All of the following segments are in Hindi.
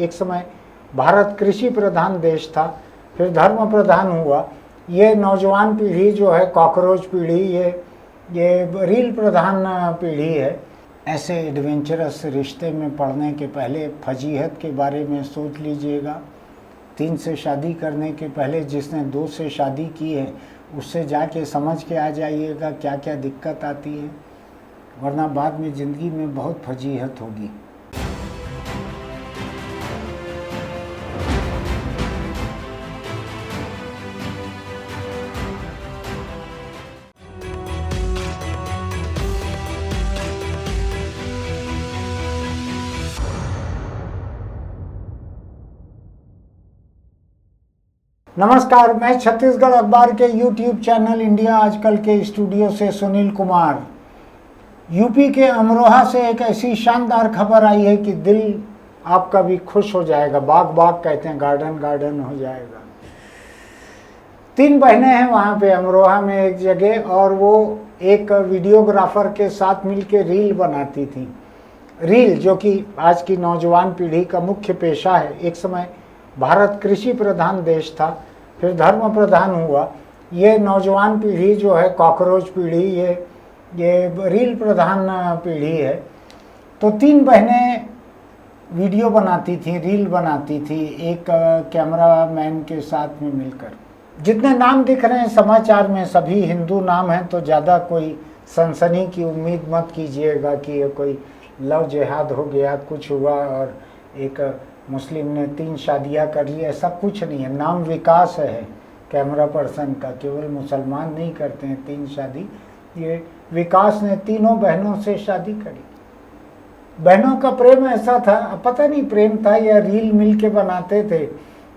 एक समय भारत कृषि प्रधान देश था, फिर धर्म प्रधान हुआ। ये नौजवान पीढ़ी जो है, कॉकरोच पीढ़ी, ये रील प्रधान पीढ़ी है। ऐसे एडवेंचरस रिश्ते में पड़ने के पहले फजीहत के बारे में सोच लीजिएगा। 3 से शादी करने के पहले जिसने 2 से शादी की है उससे जाके समझ के आ जाइएगा क्या क्या दिक्कत आती है, वरना बाद में ज़िंदगी में बहुत फजीहत होगी। नमस्कार, मैं छत्तीसगढ़ अखबार के यूट्यूब चैनल इंडिया आजकल के स्टूडियो से सुनील कुमार। यूपी के अमरोहा से एक ऐसी शानदार खबर आई है कि दिल आपका भी खुश हो जाएगा। बाग बाग कहते हैं, गार्डन गार्डन हो जाएगा। 3 बहनें हैं वहाँ पे अमरोहा में एक जगह, और वो एक वीडियोग्राफर के साथ मिलके रील बनाती थी। रील जो कि आज की नौजवान पीढ़ी का मुख्य पेशा है। एक समय भारत कृषि प्रधान देश था, फिर धर्म प्रधान हुआ। ये नौजवान पीढ़ी जो है, कॉकरोच पीढ़ी, ये रील प्रधान पीढ़ी है। तो 3 बहनें वीडियो बनाती थी, रील बनाती थी, एक कैमरामैन के साथ में मिलकर। जितने नाम दिख रहे हैं समाचार में सभी हिंदू नाम हैं, तो ज़्यादा कोई सनसनी की उम्मीद मत कीजिएगा कि ये कोई लव जिहाद हो गया, कुछ हुआ और एक मुस्लिम ने 3 शादियां कर ली, ऐसा कुछ नहीं है। नाम विकास है कैमरा पर्सन का, केवल मुसलमान नहीं करते हैं 3 शादी। ये विकास ने तीनों बहनों से शादी करी। बहनों का प्रेम ऐसा था, पता नहीं प्रेम था या रील मिल के बनाते थे,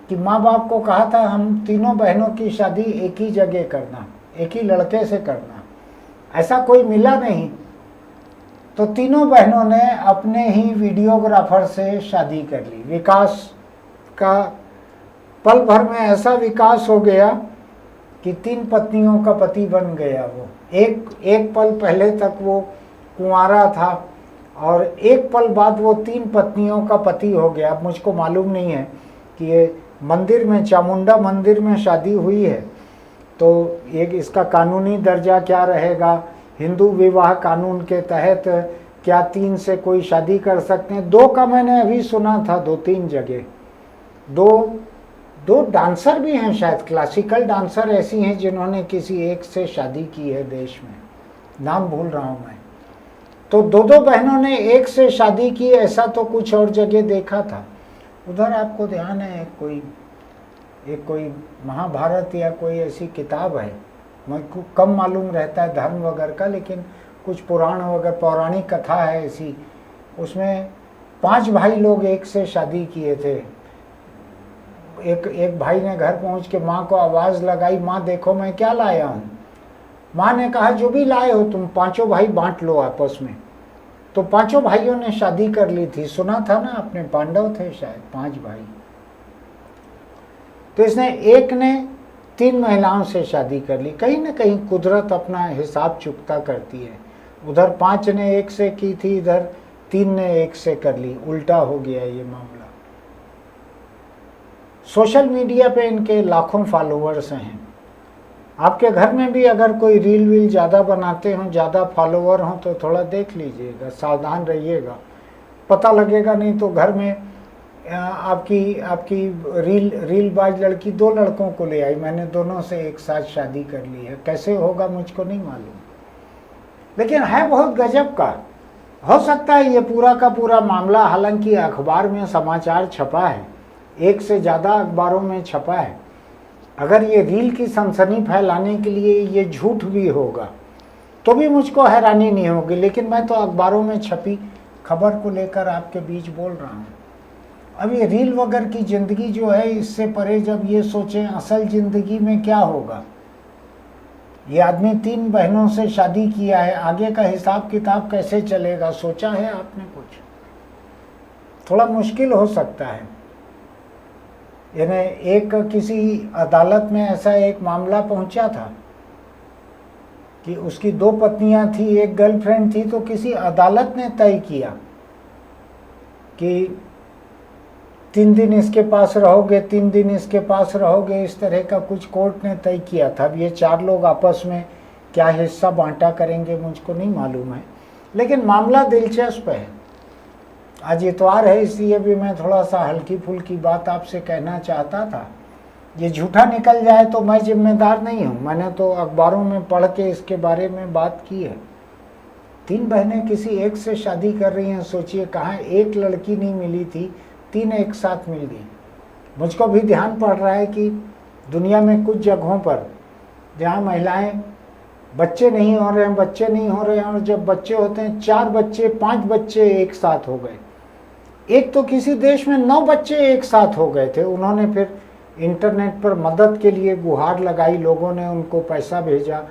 कि माँ बाप को कहा था हम तीनों बहनों की शादी एक ही जगह करना, एक ही लड़के से करना। ऐसा कोई मिला नहीं, तो तीनों बहनों ने अपने ही वीडियोग्राफर से शादी कर ली। विकास का पल भर में ऐसा विकास हो गया कि 3 पत्नियों का पति बन गया वो। एक पल पहले तक वो कुंवारा था और एक पल बाद वो 3 पत्नियों का पति हो गया। अब मुझको मालूम नहीं है कि ये मंदिर में, चामुंडा मंदिर में शादी हुई है, तो एक इसका कानूनी दर्जा क्या रहेगा। हिंदू विवाह कानून के तहत क्या 3 से कोई शादी कर सकते हैं? 2 का मैंने अभी सुना था, 2-3 जगह। 2 डांसर भी हैं शायद, क्लासिकल डांसर ऐसी हैं जिन्होंने किसी एक से शादी की है देश में, नाम भूल रहा हूँ मैं। तो 2 बहनों ने एक से शादी की, ऐसा तो कुछ और जगह देखा था। उधर आपको ध्यान है कोई महाभारत या कोई ऐसी किताब है, मुझको कम मालूम रहता है धर्म वगैरह का, लेकिन कुछ पुराण वगैरह पौराणिक कथा है ऐसी। उसमें 5 भाई लोग एक से शादी किए थे। एक भाई ने घर पहुंच के माँ को आवाज़ लगाई, माँ देखो मैं क्या लाया हूँ। माँ ने कहा जो भी लाए हो तुम 5 भाई बांट लो आपस में। तो 5 भाइयों ने शादी कर ली थी। सुना था ना आपने, पांडव थे शायद 5 भाई। तो इसने एक ने 3 महिलाओं से शादी कर ली। कहीं ना कहीं कुदरत अपना हिसाब चुकता करती है। उधर 5 ने एक से की थी, इधर 3 ने एक से कर ली। उल्टा हो गया ये मामला। सोशल मीडिया पे इनके लाखों फॉलोअर्स हैं। आपके घर में भी अगर कोई रील वील ज़्यादा बनाते हो, ज़्यादा फॉलोअर हों, तो थोड़ा देख लीजिएगा, सावधान रहिएगा। पता लगेगा नहीं तो घर में आपकी रीलबाज लड़की 2 लड़कों को ले आई, मैंने दोनों से एक साथ शादी कर ली है। कैसे होगा मुझको नहीं मालूम, लेकिन है बहुत गजब का। हो सकता है ये पूरा का पूरा मामला, हालांकि अखबार में समाचार छपा है, 1 से ज़्यादा अखबारों में छपा है। अगर ये रील की सनसनी फैलाने के लिए ये झूठ भी होगा तो भी मुझको हैरानी नहीं होगी, लेकिन मैं तो अखबारों में छपी खबर को लेकर आपके बीच बोल रहा हूँ। अब ये रील वगैरह की ज़िंदगी जो है, इससे परे जब ये सोचें असल ज़िंदगी में क्या होगा। ये आदमी 3 बहनों से शादी किया है, आगे का हिसाब किताब कैसे चलेगा, सोचा है आपने कुछ? थोड़ा मुश्किल हो सकता है। यानी एक किसी अदालत में ऐसा एक मामला पहुंचा था कि उसकी 2 पत्नियां थी, एक गर्लफ्रेंड थी, तो किसी अदालत ने तय किया कि 3 दिन इसके पास रहोगे, 3 दिन इसके पास रहोगे, इस तरह का कुछ कोर्ट ने तय किया था। अब ये 4 लोग आपस में क्या हिस्सा बांटा करेंगे मुझको नहीं मालूम है, लेकिन मामला दिलचस्प है। आज इतवार है, इसलिए भी मैं थोड़ा सा हल्की फुल्की बात आपसे कहना चाहता था। ये झूठा निकल जाए तो मैं जिम्मेदार नहीं हूँ। मैंने तो अखबारों में पढ़ के इसके बारे में बात की है। 3 बहनें किसी एक से शादी कर रही हैं। सोचिए, कहाँ एक लड़की नहीं मिली थी, 3 एक साथ मिल गई। मुझको भी ध्यान पड़ रहा है कि दुनिया में कुछ जगहों पर जहाँ महिलाएं बच्चे नहीं हो रहे हैं, और जब बच्चे होते हैं 4 बच्चे 5 बच्चे एक साथ हो गए। एक तो किसी देश में 9 बच्चे एक साथ हो गए थे। उन्होंने फिर इंटरनेट पर मदद के लिए गुहार लगाई, लोगों ने उनको पैसा भेजा।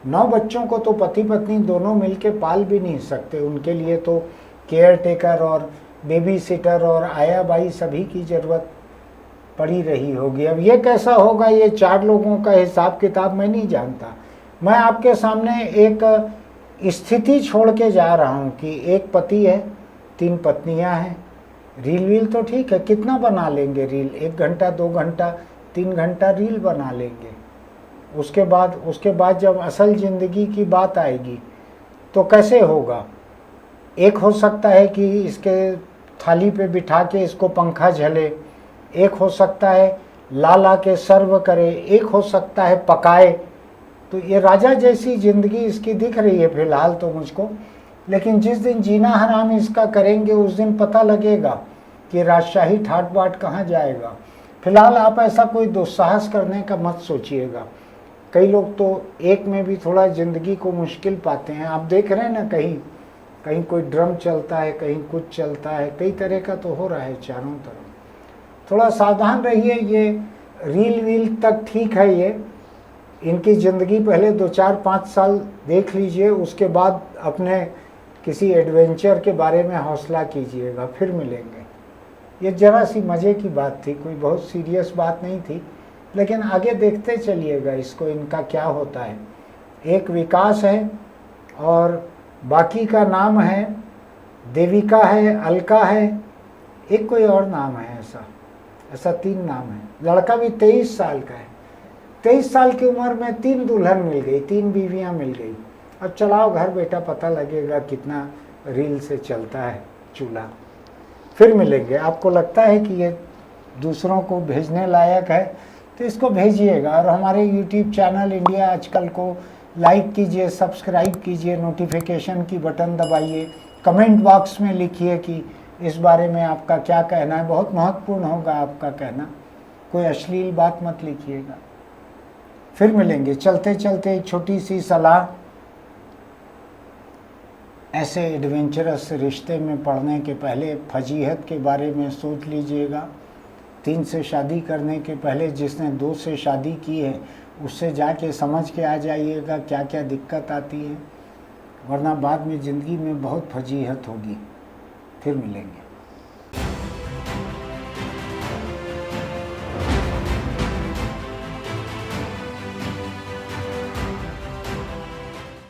9 बच्चों को तो पति पत्नी दोनों मिलके पाल भी नहीं सकते, उनके लिए तो केयर टेकर और बेबी सिटर और आया बाई सभी की ज़रूरत पड़ी रही होगी। अब ये कैसा होगा, ये 4 लोगों का हिसाब किताब मैं नहीं जानता। मैं आपके सामने एक स्थिति छोड़ के जा रहा हूँ कि एक पति है, 3 पत्नियाँ हैं। रील वील तो ठीक है, कितना बना लेंगे रील, 1 घंटा 2 घंटा 3 घंटा रील बना लेंगे। उसके बाद जब असल ज़िंदगी की बात आएगी तो कैसे होगा। एक हो सकता है कि इसके थाली पे बिठा के इसको पंखा झले, एक हो सकता है ला के सर्व करे, एक हो सकता है पकाए। तो ये राजा जैसी ज़िंदगी इसकी दिख रही है फिलहाल तो मुझको, लेकिन जिस दिन जीना हराम इसका करेंगे उस दिन पता लगेगा कि राजशाही ठाट बाट कहाँ जाएगा। फिलहाल आप ऐसा कोई दुस्साहस करने का मत सोचिएगा। कई लोग तो एक में भी थोड़ा ज़िंदगी को मुश्किल पाते हैं। आप देख रहे हैं ना, कहीं कोई ड्रम चलता है, कहीं कुछ चलता है, कई तरह का तो हो रहा है चारों तरफ। थोड़ा सावधान रहिए। ये रील वील तक ठीक है, ये इनकी ज़िंदगी पहले 2 4 5 साल देख लीजिए, उसके बाद अपने किसी एडवेंचर के बारे में हौसला कीजिएगा, फिर मिलेंगे। ये ज़रा सी मज़े की बात थी, कोई बहुत सीरियस बात नहीं थी, लेकिन आगे देखते चलिएगा इसको, इनका क्या होता है। एक विकास है और बाकी का नाम है देविका है, अलका है, एक कोई और नाम है, ऐसा 3 नाम है। लड़का भी 23 साल का है। 23 साल की उम्र में 3 दुल्हन मिल गई, 3 बीवियां मिल गई। अब चलाओ घर बेटा, पता लगेगा कितना रील से चलता है चूल्हा। फिर मिलेंगे। आपको लगता है कि ये दूसरों को भेजने लायक है तो इसको भेजिएगा, और हमारे YouTube चैनल इंडिया आजकल को लाइक कीजिए, सब्सक्राइब कीजिए, नोटिफिकेशन की बटन दबाइए, कमेंट बॉक्स में लिखिए कि इस बारे में आपका क्या कहना है। बहुत महत्वपूर्ण होगा आपका कहना, कोई अश्लील बात मत लिखिएगा। फिर मिलेंगे। चलते चलते एक छोटी सी सलाह, ऐसे एडवेंचरस रिश्ते में पड़ने के पहले फजीहत के बारे में सोच लीजिएगा। 3 से शादी करने के पहले जिसने 2 से शादी की है उससे जाके समझ के आ जाइएगा क्या क्या दिक्कत आती है, वरना बाद में ज़िंदगी में बहुत फजीहत होगी। फिर मिलेंगे।